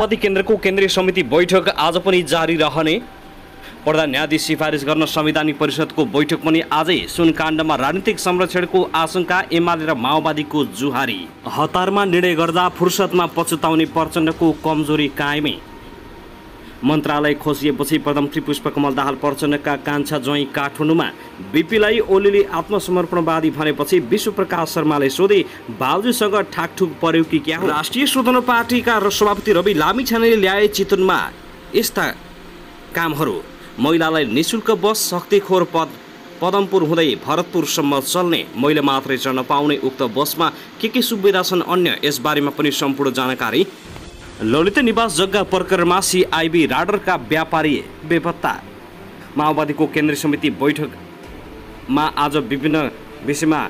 माओवादी केन्द्रको केन्द्रीय समिति बैठक आज पनि जारी रहने। प्रधान न्यायाधीश सिफारिस गर्न संवैधानिक परिषदको बैठक पनि आजै। सुनकाण्डमा राजनीतिक संरक्षणको आशंका, एमाले र माओवादीको जुहारी। हतारमा निर्णय गर्दा फुर्सदमा पछुताउने प्रचण्डको कमजोरी कायमै। मन्त्रालय खोसिएपछि प्रधानमन्त्री पुष्पकमल दाहाल प्रचण्डका कान्छा ज्वाइँ काठमाडौँमा। बिपीलाई ओलीले आत्मसमर्पणवादी भनेपछि विश्वप्रकाश शर्माले सोधे, बाबुजीसँग ठाकठुक पर्यो कि क्या हो? राष्ट्रिय स्वतन्त्र पार्टीका सभापति रवि लामिछानेले ल्याए चितवनमा यस्ता कामहरू। महिलालाई निःशुल्क बस, शक्तिखोर पदमपुर हुँदै भरतपुरसम्म चल्ने, महिला मात्रै चढ्न पाउने उक्त बसमा के सुविधा छन् अन्य, यसबारेमा पनि सम्पूर्ण जानकारी। ललित निवास जग्गा प्रकरणमा सिआइबी राडरका व्यापारी बेपत्ता। माओवादीको केन्द्रीय समिति बैठकमा आज विभिन्न विषयमा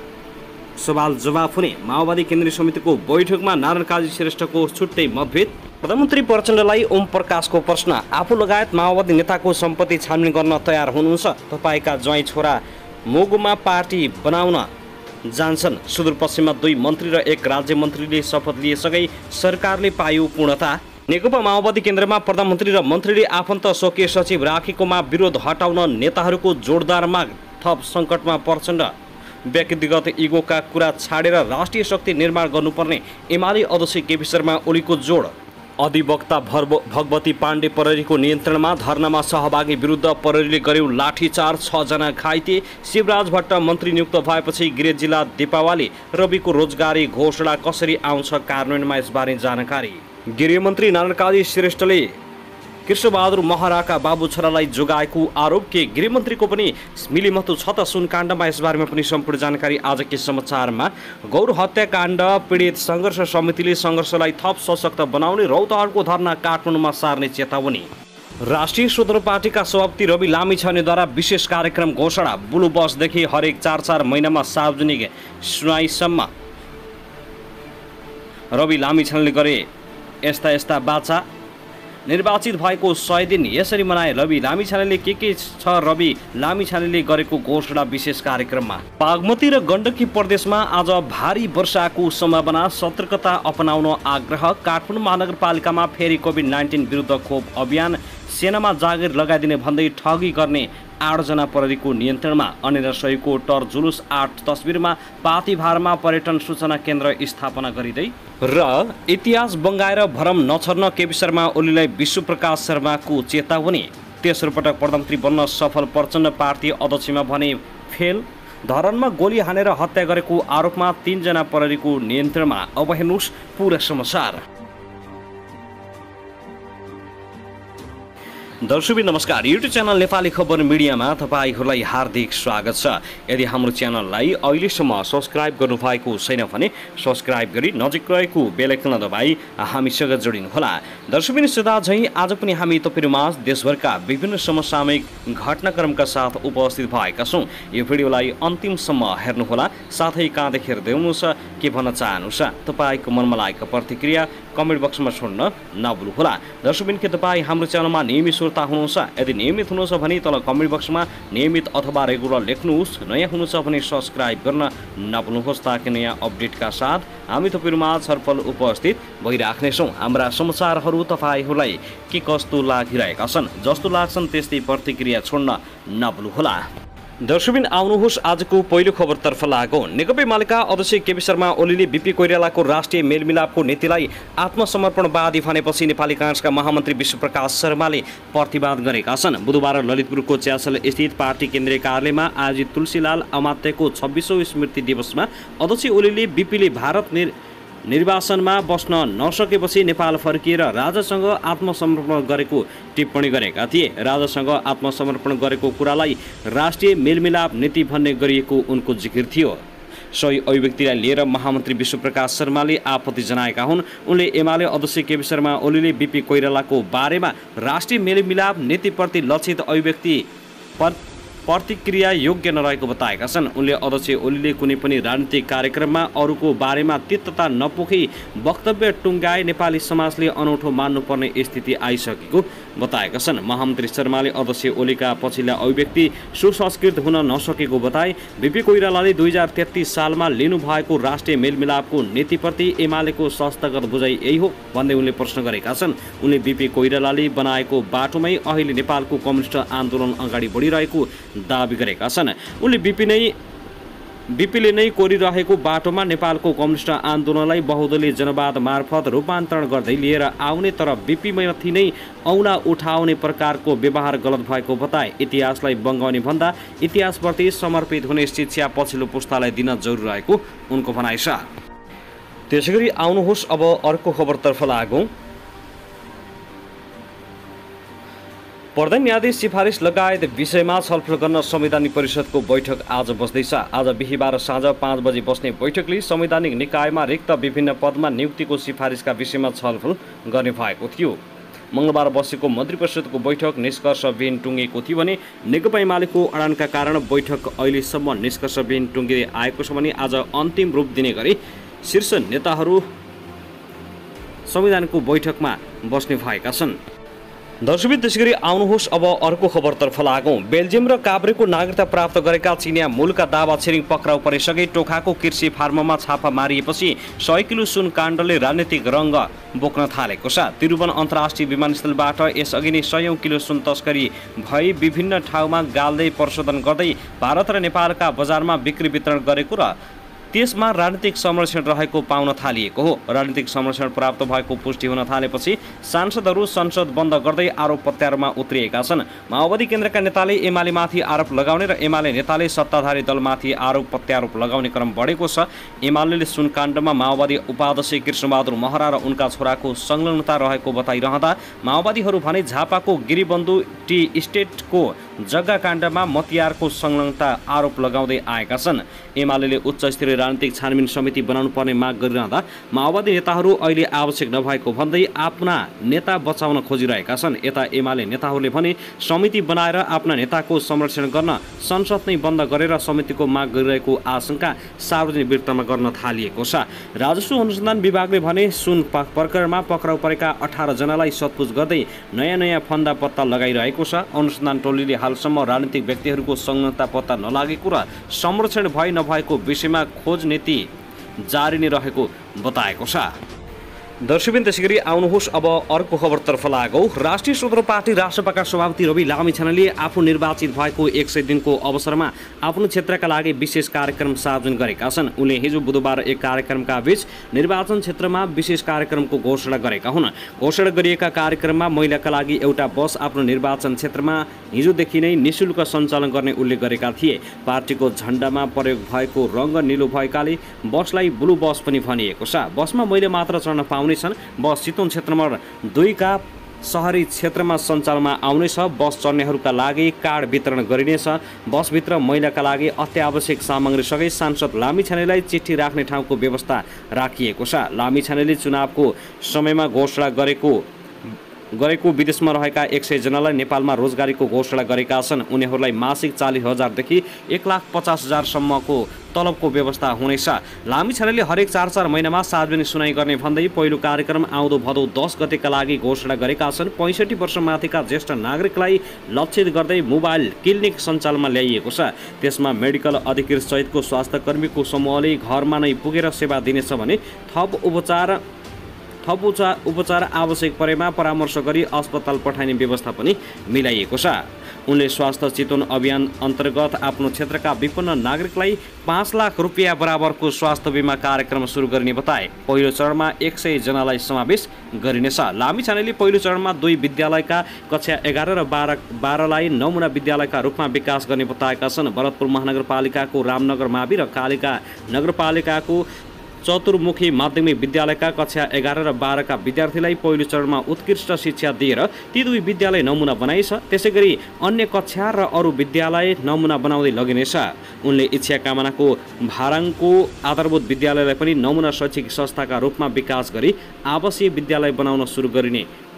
सवाल जवाफ हुने। माओवादी केन्द्रीय समितिको बैठकमा नारायण काजी श्रेष्ठको छुट्टै मतभेद। प्रधानमन्त्री प्रचण्डलाई ओम प्रकाशको प्रश्न, आफू लगायत माओवादी नेताको सम्पत्ति छानबिन गर्न तयार हुनुहुन्छ? तपाईँका ज्वाइँ छोरा मोगुमा पार्टी बनाउन जान्छन्। सुदूरपश्चिममा 2 मन्त्री र 1 राज्य मन्त्रीले शपथ लिएसँगै सरकारले पायो पूर्णता। नेकपा माओवादी केन्द्रमा प्रधानमन्त्री र मन्त्रीले आफन्त स्वकीय सचिव राखेकोमा विरोध हटाउन नेताहरूको जोरदार माग। थप सङ्कटमा प्रचण्ड। व्यक्तिगत इगोका कुरा छाडेर राष्ट्रिय शक्ति निर्माण गर्नुपर्ने एमाले अध्यक्ष केपी शर्मा ओलीको जोड। अधिवक्ता भगवती पाण्डे प्रहरीको नियन्त्रणमा। धरनामा सहभागी विरुद्ध प्रहरीले गर्यो लाठीचार्ज, 6 जना घाइते। शिवराज भट्ट मन्त्री नियुक्त भएपछि गृह जिल्ला दीपावली। रविको रोजगारी घोषणा कसरी आउँछ कार्यान्वयनमा, यसबारे जानकारी। गृहमन्त्री नारायण काजी श्रेष्ठले कृष्णबहादुर महराका बाबु छोरालाई जोगाएको आरोप। के गृहमन्त्रीको पनि मिलिमतो छ त सुनकाण्डमा, यसबारेमा पनि सम्पूर्ण जानकारी आजकै समाचारमा। गौर हत्याकाण्ड पीडित सङ्घर्ष समितिले सङ्घर्षलाई थप सशक्त बनाउने, रौतहटको धरना काठमाडौँमा सार्ने चेतावनी। राष्ट्रिय स्वतन्त्र पार्टीका सभापति रवि लामिछानेद्वारा विशेष कार्यक्रम घोषणा। बुलु बसदेखि हरेक 4-4 महिनामा सार्वजनिक सुनाइसम्म। रवि लामिछानेले गरे यस्ता बाचा। निर्वाचित भएको 100 दिन यसरी मनाए रवि लामिछानेले। के छ रवि लामिछानेले गरेको घोषणा विशेष कार्यक्रममा। बागमती र गण्डकी प्रदेशमा आज भारी वर्षाको सम्भावना, सतर्कता अपनाउन आग्रह। काठमाडौँ महानगरपालिकामा फेरि कोभिड-19 विरुद्ध खोप अभियान। सेनामा जागिर लगाइदिने भन्दै ठगी गर्ने 8 जना प्रहरीको नियन्त्रणमा। अनेर सहीको टर जुलुस 8 तस्बिरमा। पातिभारमा पर्यटन सूचना केन्द्र स्थापना गरिँदै। र इतिहास बङ्गाएर भरम नछर्न केपी शर्मा ओलीलाई विश्वप्रकाश शर्माको चेतावनी। तेस्रो पटक प्रधानमन्त्री बन्न सफल प्रचण्ड पार्टी अध्यक्षमा भने फेल। धरानमा गोली हानेर हत्या गरेको आरोपमा 3 जना प्रहरीको नियन्त्रणमा। अब हेर्नुहोस् पुरा समाचार। दर्शक नमस्कार, युट्युब च्यानल नेपाली खबर मिडियामा तपाईँहरूलाई हार्दिक स्वागत छ। यदि हाम्रो च्यानललाई अहिलेसम्म सब्सक्राइब गर्नुभएको छैन भने सब्सक्राइब गरी नजिक रहेको बेल आइकन दबाई हामीसँग जोडिनुहोला। दर्शक सदा झैँ आज पनि हामी तपाईँहरूमाझ देशभरका विभिन्न समसामयिक घटनाक्रमका साथ उपस्थित भएका छौँ। यो भिडियोलाई अन्तिमसम्म हेर्नुहोला, साथै कहाँदेखि हेर्दै हुनुहुन्छ, के भन्न चाहनुहुन्छ, तपाईँको मनमा लागेको प्रतिक्रिया कमेन्ट बक्समा छोड्न नभुल्नुहोला। दर्शक के तपाईँ हाम्रो च्यानलमा नियमित श्रोता हुनुहुन्छ? यदि नियमित हुनुहुन्छ भने तल कमेन्ट बक्समा नियमित अथवा रेगुलर लेख्नुहोस्। नयाँ हुनुहुन्छ भने सब्सक्राइब गर्न नभुल्नुहोस्, ताकि नयाँ अपडेटका साथ हामी तपाईँहरूमा छलफल उपस्थित भइराख्नेछौँ। हाम्रा समाचारहरू तपाईँहरूलाई के कस्तो लागिरहेका छन्, जस्तो लाग्छन् त्यस्तै प्रतिक्रिया छोड्न नभुल्नुहोला। दर्शकबिन आउनुहोस् आजको पहिलो खबरतर्फ लागौँ। नेकपा एमालेका अध्यक्ष केपी शर्मा ओलीले बिपी कोइरालाको राष्ट्रिय मेलमिलापको नीतिलाई आत्मसमर्पणवादी भनेपछि नेपाली काङ्ग्रेसका महामन्त्री विश्वप्रकाश शर्माले प्रतिवाद गरेका छन्। बुधबार ललितपुरको च्यासल स्थित पार्टी केन्द्रीय कार्यालयमा आयोजित तुलसीलाल अमात्यको 26औं स्मृति दिवसमा अध्यक्ष ओलीले बिपीले भारत निर्वाचनमा बस्न नसकेपछि नेपाल फर्किएर राजासँग आत्मसमर्पण गरेको टिप्पणी गरेका थिए। राजासँग आत्मसमर्पण गरेको कुरालाई राष्ट्रिय मेलमिलाप नीति भन्ने गरिएको उनको जिकिर थियो। सोही अभिव्यक्तिलाई लिएर महामन्त्री विश्वप्रकाश शर्माले आपत्ति जनाएका हुन्। उनले एमाले अध्यक्ष केपी शर्मा ओलीले बिपी कोइरालाको बारेमा राष्ट्रिय मेलमिलाप नीतिप्रति लक्षित अभिव्यक्ति प्रतिक्रिया योग्य नरहेको बताएका छन्। उनले अध्यक्ष ओलीले कुनै पनि राजनीतिक कार्यक्रममा अरूको बारेमा तिक्तता नपोखी वक्तव्य टुङ्गाए नेपाली समाजले अनौठो मान्नुपर्ने स्थिति आइसकेको बताएका छन्। महामन्त्री शर्माले अध्यक्ष ओलीका पछिल्ला अभिव्यक्ति सुसंस्कृत हुन नसकेको बताए। बीपी कोइरालाले 2033 सालमा लिनुभएको राष्ट्रिय मेलमिलापको नीतिप्रति एमालेको संस्थागत बुझाइ यही हो भन्दै उनले प्रश्न गरेका छन्। उनले बीपी कोइरालाले बनाएको बाटोमै अहिले नेपालको कम्युनिस्ट आन्दोलन अगाडि बढिरहेको दाबी गरेका छन्। उनले बीपीले नै कोरिरहेको बाटोमा नेपालको कम्युनिस्ट आन्दोलनलाई बहुदलीय जनवाद मार्फत रूपान्तरण गर्दै लिएर आउने तर बीपीमाथि नै औँला उठाउने प्रकारको व्यवहार गलत भएको बताए। इतिहासलाई बङ्गाउने भन्दा इतिहासप्रति समर्पित हुने शिक्षा पछिल्लो पुस्तालाई दिन जरुरी रहेको उनको भनाइ छ। त्यसैगरी आउनुहोस् अब अर्को खबरतर्फ लागौँ। प्रधान न्यायाधीश सिफारिस लगायत विषयमा छलफल गर्न संवैधानिक परिषदको बैठक आज बस्दैछ। आज बिहीबार साँझ 5 बजे बस्ने बैठकले संवैधानिक निकायमा रिक्त विभिन्न पदमा नियुक्तिको सिफारिसका विषयमा छलफल गर्ने भएको थियो। मंगलबार बसेको मन्त्री परिषदको बैठक निष्कर्षविहीन टुङ्गेको थियो भने नेकपा एमालेको अडानका कारण बैठक अहिलेसम्म निष्कर्षविहीन टुङ्गिँदै आएको छ भने आज अन्तिम रूप दिने गरी शीर्ष नेताहरू संवैधानिकको बैठकमा बस्ने भएका छन्। दर्शकबिन त्यसैगरी आउनुहोस् अब अर्को खबरतर्फ लागौँ। बेल्जियम र काभ्रेको नागरिकता प्राप्त गरेका चिनिया मूलका दावा छिरिङ पक्राउ परिसके। टोखाको कृषि फार्ममा छापा मारिएपछि 100 किलो सुन काण्डले राजनीतिक रङ्ग बोक्न थालेको छ। त्रिभुवन अन्तर्राष्ट्रिय विमानस्थलबाट यसअघि नै 100 किलो सुन तस्करी भई विभिन्न ठाउँमा गाल्दै प्रशोधन गर्दै भारत र नेपालका बजारमा बिक्री वितरण गरेको र त्यसमा राजनीतिक संरक्षण रहेको पाउन थालिएको हो। राजनीतिक संरक्षण प्राप्त भएको पुष्टि हुन थालेपछि सांसदहरू संसद बन्द गर्दै आरोप प्रत्यारोपमा उत्रिएका छन्। माओवादी केन्द्रका नेताले एमालेमाथि आरोप लगाउने र एमाले नेताले सत्ताधारी दलमाथि आरोप प्रत्यारोप लगाउने क्रम बढेको छ। एमाले सुनकाण्डमा माओवादी उपाध्यक्ष कृष्णबहादुर महरा र उनका छोराको संलग्नता रहेको बताइरहँदा माओवादीहरू भने झापाको गिरिबन्धु टी स्टेटको जग्गा काण्डमा मतियारको संलग्नता आरोप लगाउँदै आएका छन्। एमाले उच्च स्तरीय राजनीतिक छानबिन समिति बनाउनु पर्ने माग गरिरहँदा माओवादी नेताहरू अहिले आवश्यक नभएको भन्दै आफ्ना नेता बचाउन खोजिरहेका छन्। यता एमाले नेताहरूले भने समिति बनाएर आफ्ना नेताको संरक्षण गर्न संसद नै बन्द गरेर समितिको माग गरिरहेको आशंका सार्वजनिक वृत्तमा गर्न थालिएको छ। राजस्व अनुसन्धान विभागले भने सुन प्रकरणमा पक्राउ परेका 18 जनालाई सोधपुछ गर्दै नयाँ फन्दा पत्ता लगाइरहेको छ। अनुसन्धान टोलीले हालसम्म राजनीतिक व्यक्तिहरूको संलग्नता पत्ता नलागेको र संरक्षण भए नभएको विषयमा खोज नीति जारी नै रहेको बताएको छ। दर्शकबिन त्यसैगरी आउनुहोस् अब अर्को खबरतर्फ लागौँ। राष्ट्रिय स्वतन्त्र पार्टी राष्ट्रपाका सभापति रवि लामिछानेले आफू निर्वाचित भएको 100 दिनको अवसरमा आफ्नो क्षेत्रका लागि विशेष कार्यक्रम सार्वजनिक गरेका छन्। उनले हिजो बुधबार एक कार्यक्रमका बीच निर्वाचन क्षेत्रमा विशेष कार्यक्रमको घोषणा गरेका हुन्। घोषणा गरिएका कार्यक्रममा महिलाका लागि एउटा बस आफ्नो निर्वाचन क्षेत्रमा हिजोदेखि नै निःशुल्क सञ्चालन गर्ने उल्लेख गरेका थिए। पार्टीको झण्डामा प्रयोग भएको रङ्ग निलो भएकाले बसलाई ब्लू बस पनि भनिएको छ। बसमा महिला मात्र चढ्न पाउनेछन्। बस चितवन क्षेत्र नम्बर 2 का शहरी क्षेत्रमा सञ्चालनमा आउनेछ। बस चढ्नेहरूका लागि कार्ड वितरण गरिनेछ। बसभित्र महिलाका लागि अत्यावश्यक सामग्रीसँगै सांसद लामिछानेलाई चिठी राख्ने ठाउँको व्यवस्था राखिएको छ। लामिछानेले चुनावको समयमा घोषणा गरेको विदेशमा रहेका 100 जनालाई नेपालमा रोजगारीको घोषणा गरेका छन्। उनीहरूलाई मासिक 40,000 देखि 1,50,000 सम्मको तलबको व्यवस्था हुनेछ। लामिछानेले हरेक 4 महिनामा सार्वजनिक सुनाइ गर्ने भन्दै पहिलो कार्यक्रम आउँदो भदौ 10 गतेका लागि घोषणा गरेका छन्। 65 वर्ष माथिका ज्येष्ठ नागरिकलाई लक्षित गर्दै मोबाइल क्लिनिक सञ्चालनमा ल्याइएको छ। त्यसमा मेडिकल अधिकृत सहितको स्वास्थ्य कर्मीको समूहले घरमा नै पुगेर सेवा दिनेछ भने थप उपचार आवश्यक परेमा परामर्श गरी अस्पताल पठाइने व्यवस्था पनि मिलाइएको छ। उनले स्वास्थ्य चितवन अभियान अन्तर्गत आफ्नो क्षेत्रका विपन्न नागरिकलाई 5 लाख रुपियाँ बराबरको स्वास्थ्य बिमा कार्यक्रम सुरु गर्ने बताए। पहिलो चरणमा 100 जनालाई समावेश गरिनेछ। लामिछानेले पहिलो चरणमा 2 विद्यालयका कक्षा 11 र 12लाई नमुना विद्यालयका रूपमा विकास गर्ने बताएका छन्। भरतपुर महानगरपालिकाको रामनगर मावि र कालिका नगरपालिकाको चतुर्मुखी माध्यमिक विद्यालयका कक्षा 11 र 12 का विद्यार्थीलाई पहिलो चरणमा उत्कृष्ट शिक्षा दिएर ती 2 विद्यालय नमुना बनाइछ। त्यसैगरी अन्य कक्षा र अरू विद्यालय नमुना बनाउँदै लगिनेछ। उनले इच्छा कामनाको भाराङको आधारभूत विद्यालयलाई पनि नमुना शैक्षिक संस्थाका रूपमा विकास गरी आवासीय विद्यालय बनाउन सुरु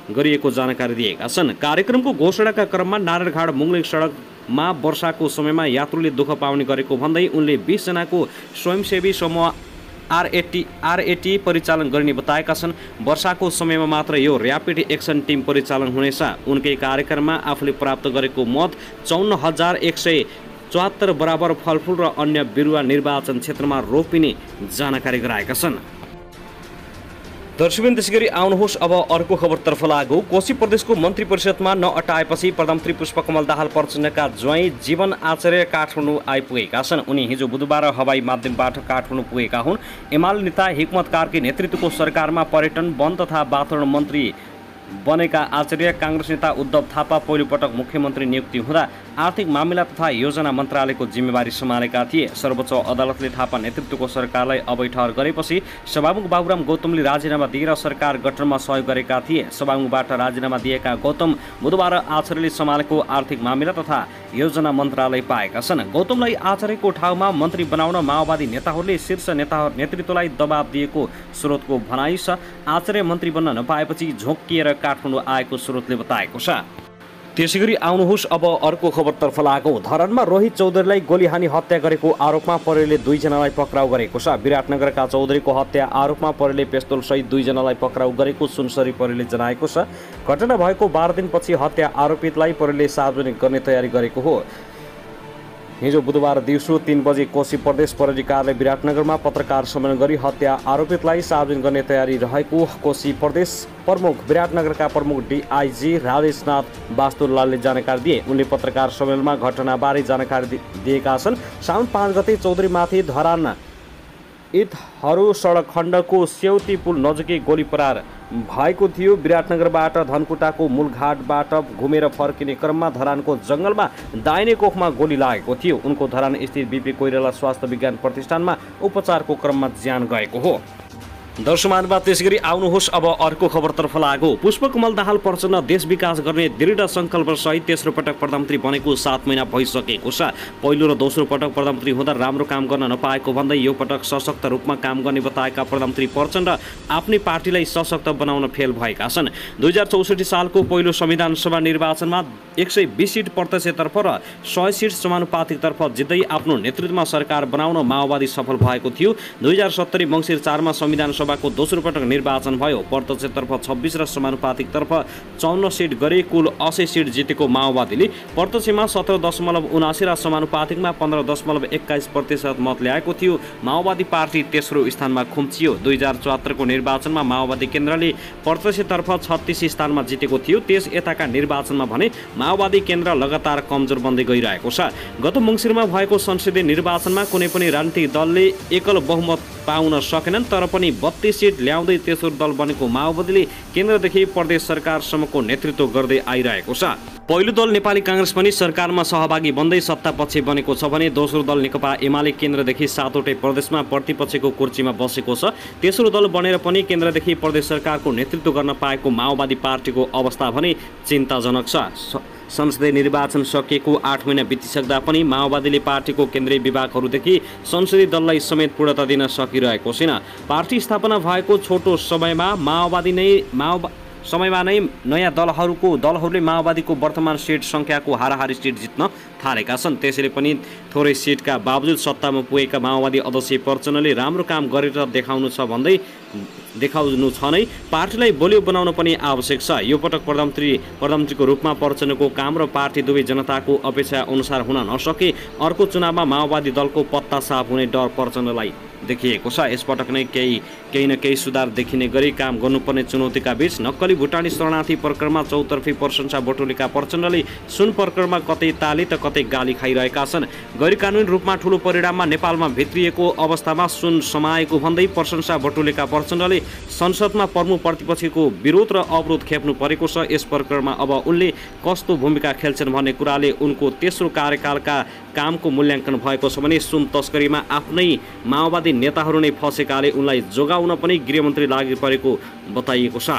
गरिएको जानकारी दिएका छन्। कार्यक्रमको घोषणाका क्रममा नारायणघाट मुङलिङ सडक मा वर्षाको समयमा यात्रुले दुःख पाउने गरेको भन्दै उनले 20 जनाको स्वयंसेवी समूह आरएटी परिचालन गर्ने बताएका छन्। वर्षाको समयमा मात्र यो र्यापिड एक्सन टिम परिचालन हुनेछ। उनकै कार्यक्रममा आफूले प्राप्त गरेको मत 54,174 बराबर फलफुल र अन्य बिरुवा निर्वाचन क्षेत्रमा रोपिने जानकारी गराएका छन्। दर्शकबिन त्यसैगरी आउनुहोस् अब अर्को खबरतर्फ लागौँ। कोशी प्रदेशको मन्त्री परिषदमा नअटाएपछि प्रधानमन्त्री पुष्पकमल दाहाल प्रचण्डका ज्वाइँ जीवन आचार्य काठमाडौँ आइपुगेका छन्। उनी हिजो बुधबार हवाई माध्यमबाट काठमाडौँ पुगेका हुन्। एमाले नेता हिक्मत कार्की नेतृत्वको सरकारमा पर्यटन, वन तथा वातावरण मन्त्री बनेका आचार्य काङ्ग्रेस नेता उद्धव थापा पहिलोपटक मुख्यमन्त्री नियुक्ति हुँदा आर्थिक मामिला तथा योजना मन्त्रालयको जिम्मेवारी सम्हालेका थिए। सर्वोच्च अदालतले थापा नेतृत्वको सरकारलाई अवैध गरेपछि सभामुख बाबुराम गौतमले राजीनामा दिएर सरकार गठनमा सहयोग गरेका थिए। सभामुखबाट राजीनामा दिएका गौतम बुधबार आचार्यले सम्हालेको आर्थिक मामिला तथा योजना मन्त्रालय पाएका छन्। गौतमलाई आचार्यको ठाउँमा मन्त्री बनाउन माओवादी नेताहरूले शीर्ष नेतृत्वलाई दबाब दिएको स्रोतको भनाइ छ। आचार्य मन्त्री बन्न नपाएपछि झोक्किएर काठमाडौँ आएको स्रोतले बताएको छ। त्यसैगरी आउनुहोस् अब अर्को खबरतर्फ लागौँ। धरानमा रोहित चौधरीलाई गोली हानी हत्या गरेको आरोपमा प्रहरीले 2 जनालाई पक्राउ गरेको छ। विराटनगरका चौधरीको हत्या आरोपमा प्रहरीले पिस्तोल सहित 2 जनालाई पक्राउ गरेको सुनसरी प्रहरीले जनाएको छ। घटना भएको 12 दिनपछि हत्या आरोपितलाई प्रहरीले सार्वजनिक गर्ने तयारी गरेको हो। हिजो बुधबार दिउँसो 3 बजे कोशी प्रदेश प्रहरी कार्यालय विराटनगरमा पत्रकार सम्मेलन गरी हत्या आरोपितलाई सार्वजनिक गर्ने तयारी रहेको कोशी प्रदेश प्रमुख विराटनगरका प्रमुख डिआइजी राजेशनाथ वास्तुलालले जानकारी दिए। उनले पत्रकार सम्मेलनमा घटनाबारे जानकारी दिएका छन्। साउन 5 गते चौधरीमाथि धरान इतहरू सडक खण्डको सेउती पुल नजिकै गोली प्रहार भएको थियो। विराटनगरबाट धनकुटाको मूलघाटबाट घुमेर फर्किने क्रममा धरानको जङ्गलमा दाहिने कोखमा गोली लागेको थियो। उनको धरान स्थित बीपी कोइराला स्वास्थ्य विज्ञान प्रतिष्ठानमा उपचारको क्रममा ज्यान गएको हो। दर्शकमानबाट त्यसैगरी आउनुहोस् अब अर्को खबरतर्फ लागौँ। पुष्पकमल दाहाल प्रचण्ड देश विकास गर्ने दृढ सङ्कल्पसहित तेस्रो पटक प्रधानमन्त्री बनेको 7 महिना भइसकेको छ। पहिलो र दोस्रो पटक प्रधानमन्त्री हुँदा राम्रो काम गर्न नपाएको भन्दै यो पटक सशक्त रूपमा काम गर्ने बताएका प्रधानमन्त्री प्रचण्ड आफ्नै पार्टीलाई सशक्त बनाउन फेल भएका छन्। 2064 सालको पहिलो संविधान सभा निर्वाचनमा 120 सिट प्रत्यक्षतर्फ र 100 सिट समानुपातिकतर्फ जित्दै आफ्नो नेतृत्वमा सरकार बनाउन माओवादी सफल भएको थियो। 2070 मङ्सिर 4 मा संविधान सभाको दोस्रो पटक निर्वाचन भयो। प्रत्यक्षतर्फ 26 र समानुपातिकतर्फ 54 सिट गरी कुल 80 सिट जितेको माओवादीले प्रत्यक्षमा 17.79 र समानुपातिकमा 15.21% मत ल्याएको थियो। माओवादी पार्टी तेस्रो स्थानमा खुम्चियो। 2074 को निर्वाचनमा माओवादी केन्द्रले प्रत्यक्षतर्फ 36 स्थानमा जितेको थियो। त्यस यताका निर्वाचनमा भने माओवादी केन्द्र लगातार कमजोर बन्दै गइरहेको छ। गत मङ्सिरमा भएको संसदीय निर्वाचनमा कुनै पनि राजनीतिक दलले एकल बहुमत पाउन सकेनन्, तर पनि 32 सिट ल्याउँदै तेस्रो दल बनेको माओवादीले केन्द्रदेखि प्रदेश सरकारसम्मको नेतृत्व गर्दै आइरहेको छ। पहिलो दल नेपाली काङ्ग्रेस पनि सरकारमा सहभागी बन्दै सत्ता पक्ष बनेको छ भने दोस्रो दल नेकपा एमाले केन्द्रदेखि 7वटै प्रदेशमा प्रतिपक्षको कुर्सीमा बसेको छ। तेस्रो दल बनेर पनि केन्द्रदेखि प्रदेश सरकारको नेतृत्व गर्न पाएको माओवादी पार्टीको अवस्था भने चिन्ताजनक छ। संसदीय निर्वाचन सकिएको 8 महिना बितिसक्दा पनि माओवादीले पार्टीको केन्द्रीय विभागहरूदेखि संसदीय दललाई समेत पूर्णता दिन सकिरहेको छैन। पार्टी स्थापना भएको छोटो समयमा नै नयाँ दलहरूले माओवादीको वर्तमान सिट सङ्ख्याको हाराहारी सिट जित्न थालेका छन्। त्यसैले पनि थोरै सिटका बावजुद सत्तामा पुगेका माओवादी अध्यक्ष प्रचण्डले राम्रो काम गरेर देखाउनु छ नै पार्टीलाई बलियो बनाउन पनि आवश्यक छ। यो पटक प्रधानमन्त्रीको रूपमा प्रचण्डको काम र पार्टी दुवै जनताको अपेक्षा अनुसार हुन नसके अर्को चुनावमा माओवादी दलको पत्ता साफ हुने डर प्रचण्डलाई देखिएको छ। यसपटक नै केही न केही सुधार देखिने गरी काम गर्नुपर्ने चुनौतीका बीच नक्कली भुटानी शरणार्थी प्रकरणमा चौतर्फी प्रशंसा बटुलेका प्रचण्डले सुन प्रकरणमा कतै ताली त कतै गाली खाइरहेका छन्। गैरकानुनी रूपमा ठूलो परिणाममा नेपालमा भित्रिएको अवस्थामा सुन समाएको भन्दै प्रशंसा बटुलेका प्रचण्डले संसदमा प्रमुख प्रतिपक्षको विरोध र अवरोध खेप्नु परेको छ। यस प्रकरणमा अब उनले कस्तो भूमिका खेल्छन् भन्ने कुराले उनको तेस्रो कार्यकालका कामको मूल्याङ्कन भएको छ भने सुन तस्करीमा आफ्नै माओवादी नेताहरू नै फसेकाले उनलाई जोगाउन पनि गृहमन्त्री लागि परेको बताइएको छ।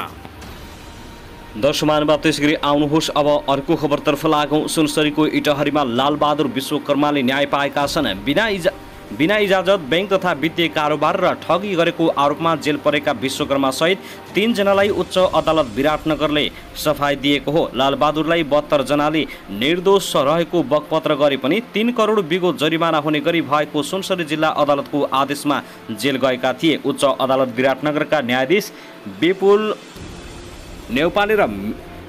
दर्शकमानबाट त्यसैगरी आउनुहोस् अब अर्को खबरतर्फ लागौँ। सुनसरीको इटहरीमा लालबहादुर विश्वकर्माले न्याय पाएका छन्। बिना इजाजत बैंक तथा वित्तीय कारोबार र ठगी गरेको आरोपमा जेल परेका विश्वकर्मा सहित 3 जनालाई उच्च अदालत विराटनगरले सफाई दिएको हो। लालबहादुरलाई 72 जनाले निर्दोष रहेको बकपत्र गरे पनि 3 करोड बिगो जरिमाना हुने गरी भएको सुनसरी जिल्ला अदालतको आदेशमा जेल गएका थिए। उच्च अदालत विराटनगरका न्यायाधीश विपुल नेउपाने र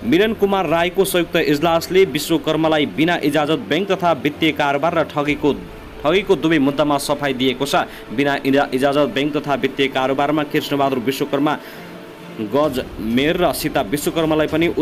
मिलन कुमार राईको संयुक्त इजलासले विश्वकर्मालाई बिना इजाजत बैंक तथा वित्तीय कारोबार र ठगीको दुवै मुद्दामा सफाई दिएको छ। बिना इजाजत बैंक तथा वित्तीय कारोबारमा कृष्णबहादुर विश्वकर्मा, गजमेर र सीता विश्वकर्मालाई पनि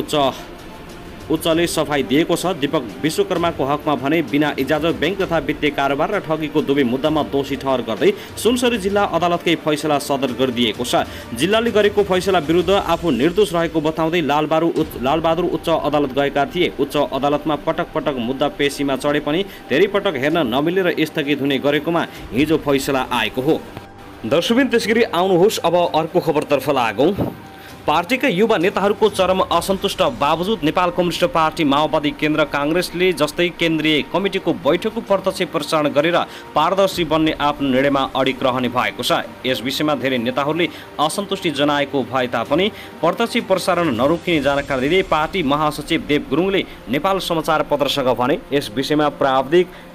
उच्चले सफाई दिएको छ। दीपक विश्वकर्माको हकमा भने बिना इजाजत बैंक तथा वित्तीय कारोबार र ठगीको दुवै मुद्दामा दोषी ठहर गर्दै सुनसरी जिल्ला अदालतकै फैसला सदर गरिदिएको छ। जिल्लाले गरेको फैसला विरुद्ध आफू निर्दोष रहेको बताउँदै लालबहादुर उच्च अदालत गएका थिए। उच्च अदालतमा पटक पटक मुद्दा पेशीमा चढे पनि धेरै पटक हेर्न नमिलेर स्थगित हुने गरेकोमा हिजो फैसला आएको हो। दर्शकबिन त्यसगरी आउनुहोस् अब अर्को खबरतर्फ लागौं। पार्टीका युवा नेताहरूको चरम असन्तुष्ट बावजुद नेपाल कम्युनिस्ट पार्टी माओवादी केन्द्र काङ्ग्रेसले जस्तै केन्द्रीय कमिटीको बैठकको प्रत्यक्ष प्रसारण गरेर पारदर्शी बन्ने आफ्नो निर्णयमा अडिग रहने भएको छ। यस विषयमा धेरै नेताहरूले असन्तुष्टि जनाएको भए तापनि प्रत्यक्ष प्रसारण नरोकिने जानकारी दिँदै पार्टी महासचिव देव गुरुङले नेपाल समाचार पत्रसँग भने यस विषयमा प्राविधिक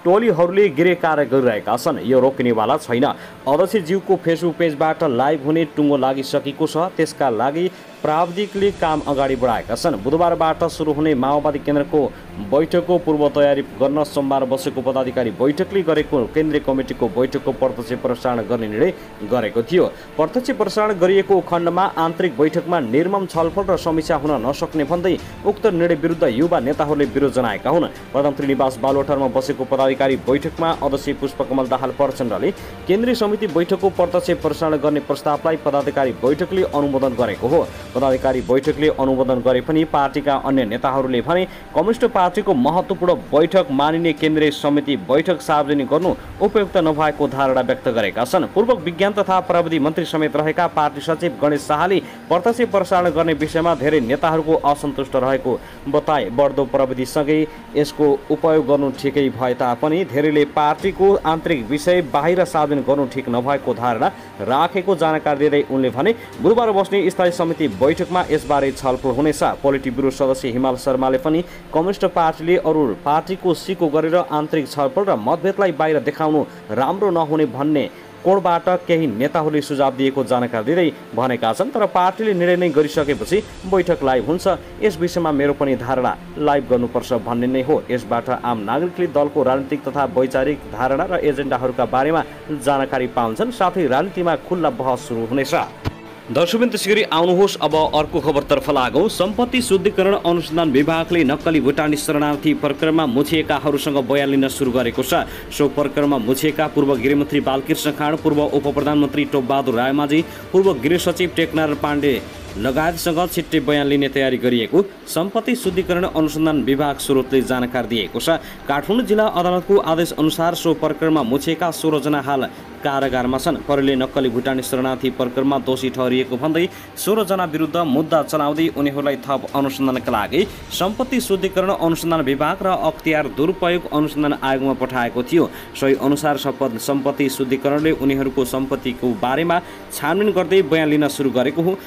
टोलीहरूले गृह कार्य गरिरहेका छन्, यो रोकिनेवाला छैन। अध्यक्षज्यूको फेसबुक पेजबाट लाइभ हुने टुङ्गो लागिसकेको छ, त्यसका लागि प्राविधिकले काम अगाडि बढाएका छन्। बुधबारबाट सुरु हुने माओवादी केन्द्रको बैठकको पूर्व तयारी गर्न सोमबार बसेको पदाधिकारी बैठकले गरेको केन्द्रीय कमिटीको बैठकको प्रत्यक्ष प्रसारण गर्ने निर्णय गरेको थियो। प्रत्यक्ष प्रसारण गरिएको खण्डमा आन्तरिक बैठकमा निर्मम छलफल र समीक्षा हुन नसक्ने भन्दै उक्त निर्णय विरुद्ध युवा नेताहरूले विरोध जनाएका हुन्। प्रधानमन्त्री निवास बालुवाटारमा बसेको पदाधिकारी बैठकमा अध्यक्ष पुष्पकमल दाहाल प्रचण्डले केन्द्रीय समिति बैठकको प्रत्यक्ष प्रसारण गर्ने प्रस्तावलाई पदाधिकारी बैठकले अनुमोदन गरेको हो। पदाधिकारी बैठकले अनुमोदन गरे पनि पार्टीका अन्य नेताहरूले भने कम्युनिस्ट पार्टीको महत्त्वपूर्ण बैठक मानिने केन्द्रीय समिति बैठक सार्वजनिक गर्नु उपयुक्त नभएको धारणा व्यक्त गरेका छन्। पूर्व विज्ञान तथा प्रविधि मन्त्री समेत रहेका पार्टी सचिव गणेश शाहले प्रत्यक्ष प्रसारण गर्ने विषयमा धेरै नेताहरूको असन्तुष्ट रहेको बताए। बढ्दो प्रविधिसँगै यसको उपयोग गर्नु ठिकै भए तापनि धेरैले पार्टीको आन्तरिक विषय बाहिर सार्वजनिक गर्नु ठिक नभएको धारणा राखेको जानकारी दिँदै उनले भने गुरुबार बस्ने स्थायी समिति बैठकमा यसबारे छलफल हुनेछ। पोलिटिक ब्युरो सदस्य हिमाल शर्माले पनि कम्युनिस्ट पार्टीले अरू पार्टीको सिको गरेर आन्तरिक छलफल र मतभेदलाई बाहिर देखाउनु राम्रो नहुने भन्ने कोणबाट केही नेताहरूले सुझाव दिएको जानकारी दिँदै भनेका छन्। तर पार्टीले निर्णय नै गरिसकेपछि बैठक लाइभ हुन्छ, यस विषयमा मेरो पनि धारणा लाइभ गर्नुपर्छ भन्ने नै हो। यसबाट आम नागरिकले दलको राजनीतिक तथा वैचारिक धारणा र एजेन्डाहरूका बारेमा जानकारी पाउँछन्, साथै राजनीतिमा खुल्ला बहस सुरु हुनेछ। दर्शकबिन त्यसगरी आउनुहोस् अब अर्को खबरतर्फ लागौं। सम्पत्ति शुद्धिकरण अनुसन्धान विभागले नक्कली भुटानी शरणार्थी प्रकरणमा मुछिएकाहरूसँग बयान लिन सुरु गरेको छ। सो प्रकरणमा मुछिएका पूर्व गृहमन्त्री बालकृष्ण खाँड, पूर्व उपप्रधानमन्त्री टोपबहादुर रायमाझी, पूर्व गृह सचिव टेकनारायण पाण्डे लगायतसँग छिट्टै बयान लिने तयारी गरिएको सम्पत्ति शुद्धिकरण अनुसन्धान विभाग स्रोतले जानकारी दिएको छ। काठमाडौँ जिल्ला अदालतको आदेश अनुसार सो प्रकरणमा मुछिएका 16 जना हाल कारागारमा छन्। प्रहरीले नक्कली भुटानी शरणार्थी प्रकरणमा दोषी ठहरिएको भन्दै 16 जना विरुद्ध मुद्दा चलाउँदै उनीहरूलाई थप अनुसन्धानका लागि सम्पत्ति शुद्धिकरण अनुसन्धान विभाग र अख्तियार दुरुपयोग अनुसन्धान आयोगमा पठाएको थियो। सोही अनुसार सम्पत्ति शुद्धिकरणले उनीहरूको सम्पत्तिको बारेमा छानबिन गर्दै बयान लिन सुरु गरेको हो।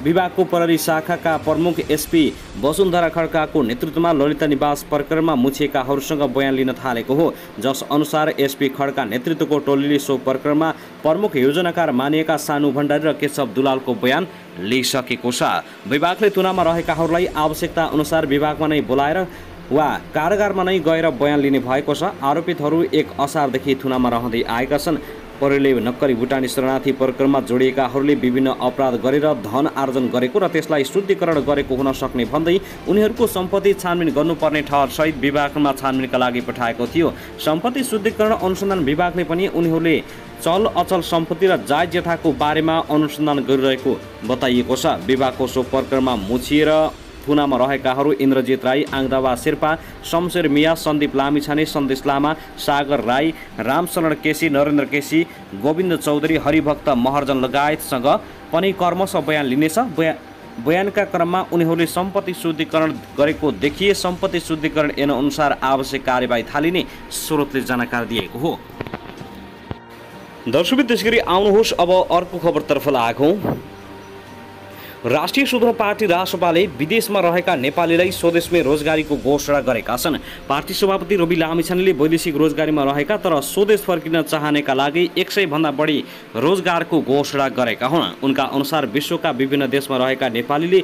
विभागको प्रहरी शाखाका प्रमुख एसपी वसुन्धरा खड्काको नेतृत्वमा ललिता निवास प्रकरणमा मुछिएकाहरूसँग बयान लिन थालेको हो, जस अनुसार एसपी खड्का नेतृत्वको टोलीले सो प्रकरणमा प्रमुख योजनाकार मानिएका सानु भण्डारी र केशव दुलालको बयान लिइसकेको छ। विभागले तुनामा रहेकाहरूलाई आवश्यकता अनुसार विभागमा नै बोलाएर वा कारागारमा नै गएर बयान लिने भएको छ। आरोपितहरू 1 असारदेखि थुनामा रहँदै आएका छन्। प्रहरीले नक्कली भुटानी शरणार्थी प्रकरणमा जोडिएकाहरूले विभिन्न अपराध गरेर धन आर्जन गरेको र त्यसलाई शुद्धिकरण गरेको हुन सक्ने भन्दै उनीहरूको सम्पत्ति छानबिन गर्नुपर्ने ठहरसहित विभागमा छानबिनका लागि पठाएको थियो। सम्पत्ति शुद्धिकरण अनुसन्धान विभागले पनि उनीहरूले चल अचल सम्पत्ति र जायज जथाको बारेमा अनुसन्धान गरिरहेको बताइएको छ। विभागको सो प्रकरणमा मुछिएर थुनामा रहेकाहरू इन्द्रजित राई, आङदावा शेर्पा, शमशेर मिया, सन्दीप लामिछाने, सन्देश लामा, सागर राई, रामशरण केसी, नरेन्द्र केसी, गोविन्द चौधरी, हरिभक्त महर्जन लगायतसँग पनि कर्मश बयान लिनेछ। बयानका क्रममा उनीहरूले सम्पत्ति शुद्धिकरण गरेको देखिए। सम्पत्ति शुद्धिकरण ऐन अनुसार आवश्यक कार्यवाही थालिने स्रोतले जानकारी दिएको हो। दर्शक त्यसगरी आउनुहोस् अब अर्को खबरतर्फ लागौँ। राष्ट्रिय स्वतन्त्र पार्टी रासपाले विदेशमा रहेका नेपालीलाई स्वदेशमै रोजगारीको घोषणा गरेका छन्। पार्टी सभापति रवि लामिछानेले वैदेशिक रोजगारीमा रहेका तर स्वदेश फर्किन चाहनेका लागि 100 भन्दा बढी रोजगारको घोषणा गरेका हुन्। उनका अनुसार विश्वका विभिन्न देशमा रहेका नेपालीले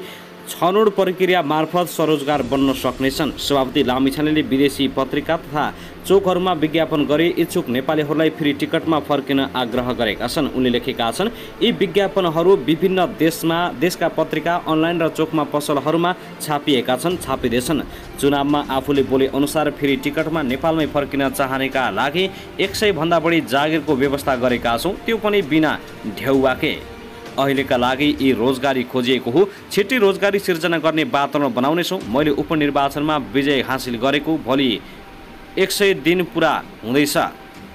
छनौट प्रक्रिया मार्फत स्वरोजगार बन्न सक्नेछन्। सभापति लामिछानेले विदेशी पत्रिका तथा चोकहरूमा विज्ञापन गरी इच्छुक नेपालीहरूलाई फ्री टिकटमा फर्किन आग्रह गरेका छन्। उनले लेखेका छन्, यी विज्ञापनहरू विभिन्न देशका पत्रिका, अनलाइन र चोकमा पसलहरूमा छापिँदैछन्। चुनावमा आफूले बोले अनुसार फ्री टिकटमा नेपालमै फर्किन चाहनेका लागि 100 भन्दा बढी जागिरको व्यवस्था गरेका छौँ, त्यो पनि बिना ढेउवाकै। अहिलेका लागि यी रोजगारी खोजिएको हो। छिट्टै रोजगारी सिर्जना गर्ने वातावरण बनाउनेछौँ। मैले उपनिर्वाचनमा विजय हासिल गरेको भोलि 100 दिन पुरा हुँदैछ।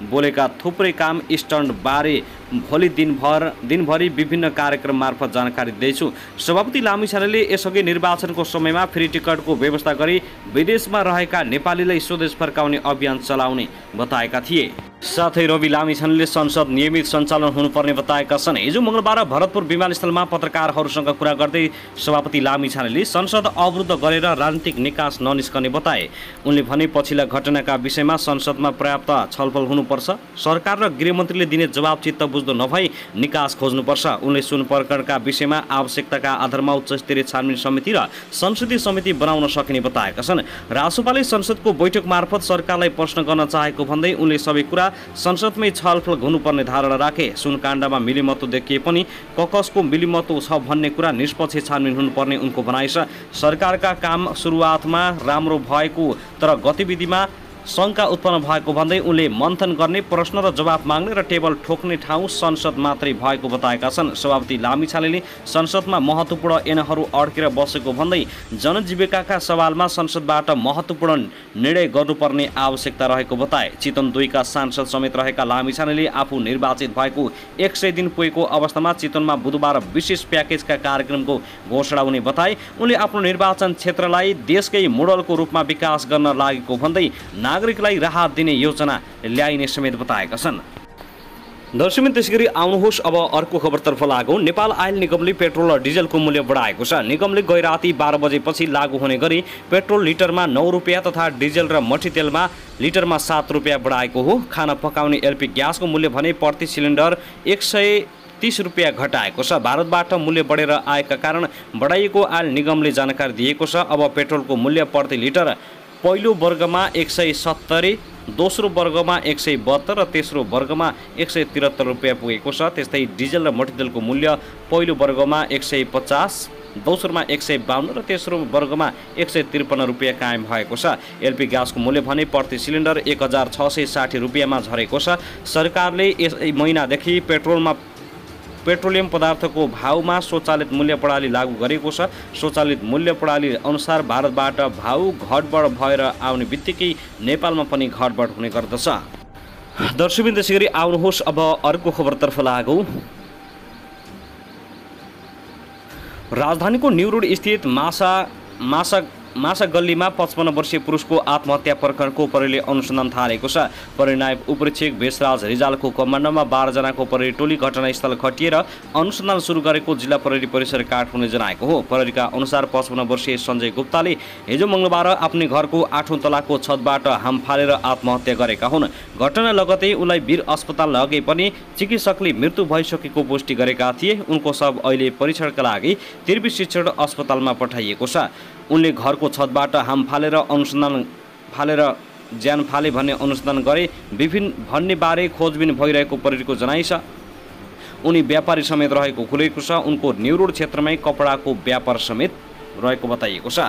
बोलेका थुप्रै काम स्टन्टबारे भोलि दिनभरि विभिन्न कार्यक्रम मार्फत जानकारी दिँदैछु। सभापति लामिछानेले यसअघि निर्वाचनको समयमा फ्री टिकटको व्यवस्था गरी विदेशमा रहेका नेपालीलाई स्वदेश फर्काउने अभियान चलाउने बताएका थिए। साथै रवि लामिछानेले संसद नियमित सञ्चालन हुनुपर्ने बताएका छन्। हिजो मङ्गलबार भरतपुर विमानस्थलमा पत्रकारहरूसँग कुरा गर्दै सभापति लामिछानेले संसद अवरुद्ध गरेर राजनीतिक निकास ननिस्कने बताए। उनले भने पछिल्ला घटनाका विषयमा संसदमा पर्याप्त छलफल हुनुपर्छ। सरकार र गृहमन्त्रीले दिने जवाब चित्त बुझ्दो नभई निकास खोज्नुपर्छ। उनले सुन प्रकरणका विषयमा आवश्यकताका आधारमा उच्च स्तरीय छानबिन समिति र संसदीय समिति बनाउन सकिने बताएका छन्। रासपाले संसदको बैठक मार्फत सरकारलाई प्रश्न गर्न चाहेको भन्दै उनले सबै कुरा संसदमै छलफल हुनुपर्ने धारणा राखे। सुनकाण्डमा मिलिमतो देखिए पनि ककसको मिलिमतो छ भन्ने कुरा निष्पक्ष छानबिन हुनुपर्ने उनको भनाइ छ। सरकारका काम सुरुवातमा राम्रो भएको तर गतिविधिमा शङ्का उत्पन्न भएको भन्दै उनले मन्थन गर्ने, प्रश्न र जवाब माग्ने र टेबल ठोक्ने ठाउँ संसद मात्रै भएको बताएका छन्। सभापति लामिछानेले संसदमा महत्त्वपूर्ण ऐनहरू अड्केर बसेको भन्दै जनजीविकाका सवालमा संसदबाट महत्त्वपूर्ण निर्णय गर्नुपर्ने आवश्यकता रहेको बताए। चितवन 2 का सांसद समेत रहेका लामिछानेले आफू निर्वाचित भएको 100 दिन पुगेको अवस्थामा चितवनमा बुधबार विशेष प्याकेजका कार्यक्रमको घोषणा हुने बताए। उनले आफ्नो निर्वाचन क्षेत्रलाई देशकै मोडलको रूपमा विकास गर्न लागेको भन्दै नागरिकलाई राहत दिने योजना ल्याइने समेत बताएका छन्। दर्शक त्यसगरी आउनुहोस् अब अर्को खबरतर्फ लागौँ। नेपाल आयल निगमले पेट्रोल र डिजलको मूल्य बढाएको छ। निगमले गै राति 12 बजेपछि लागू हुने गरी पेट्रोल लिटरमा 9 रुपियाँ तथा डिजल र मट्टी तेलमा लिटरमा 7 रुपियाँ बढाएको हो। खाना पकाउने एलपी ग्यासको मूल्य भने प्रति सिलिन्डर 130 रुपियाँ घटाएको छ। भारतबाट मूल्य बढेर आएका कारण बढाइएको आयल निगमले जानकारी दिएको छ। अब पेट्रोलको मूल्य प्रति लिटर पहिलो वर्गमा 170, दोस्रो वर्गमा 172 र तेस्रो वर्गमा 173 रुपियाँ पुगेको छ। त्यस्तै डिजल र मट्टीतेलको मूल्य पहिलो वर्गमा 150, दोस्रोमा 152 र तेस्रो वर्गमा 153 रुपियाँ कायम भएको छ। एलपी ग्यासको मूल्य भने प्रति सिलिन्डर 1660 रुपियाँमा झरेको छ। सरकारले यस महिनादेखि पेट्रोलियम पदार्थको भाउमा स्वचालित मूल्य प्रणाली लागू गरेको छ। स्वचालित मूल्य प्रणाली अनुसार भारतबाट भाउ घटबढ भएर आउने बित्तिकै नेपालमा पनि घटबढ हुने गर्दछ। दर्शकवृन्द त्यसैगरी आउनुहोस् अब अर्को खबरतर्फ लागौँ। राजधानीको न्यू रोड स्थित मासा गल्लीमा 55 वर्षीय पुरुषको आत्महत्या प्रकरणको प्रहरीले अनुसन्धान थालेको छ। प्रहरी नायब उपरीक्षक भेषराज रिजालको कमान्डमा 12 जनाको प्रहरी टोली घटनास्थल खटिएर अनुसन्धान सुरु गरेको जिल्ला प्रहरी परिसर काठमाडौँले जनाएको हो। प्रहरीका अनुसार 55 वर्षीय सञ्जय गुप्ताले हिजो मङ्गलबार आफ्नै घरको 8औं तलाको छतबाट हाम फालेर आत्महत्या गरेका हुन्। घटना लगतै उनलाई वीर अस्पताल लगे पनि चिकित्सकले मृत्यु भइसकेको पुष्टि गरेका थिए। उनको शव अहिले परीक्षणका लागि त्रिवी शिक्षण अस्पतालमा पठाइएको छ। उनले घरको छतबाट हाम फालेर ज्यान फाले भन्ने अनुसन्धान गरे भन्ने बारे खोजबिन भइरहेको प्रहरीको जनाइ छ। उनी व्यापारी समेत रहेको खुलेको छ। उनको न्यू रोड क्षेत्रमै कपडाको व्यापार समेत रहेको बताइएको छ।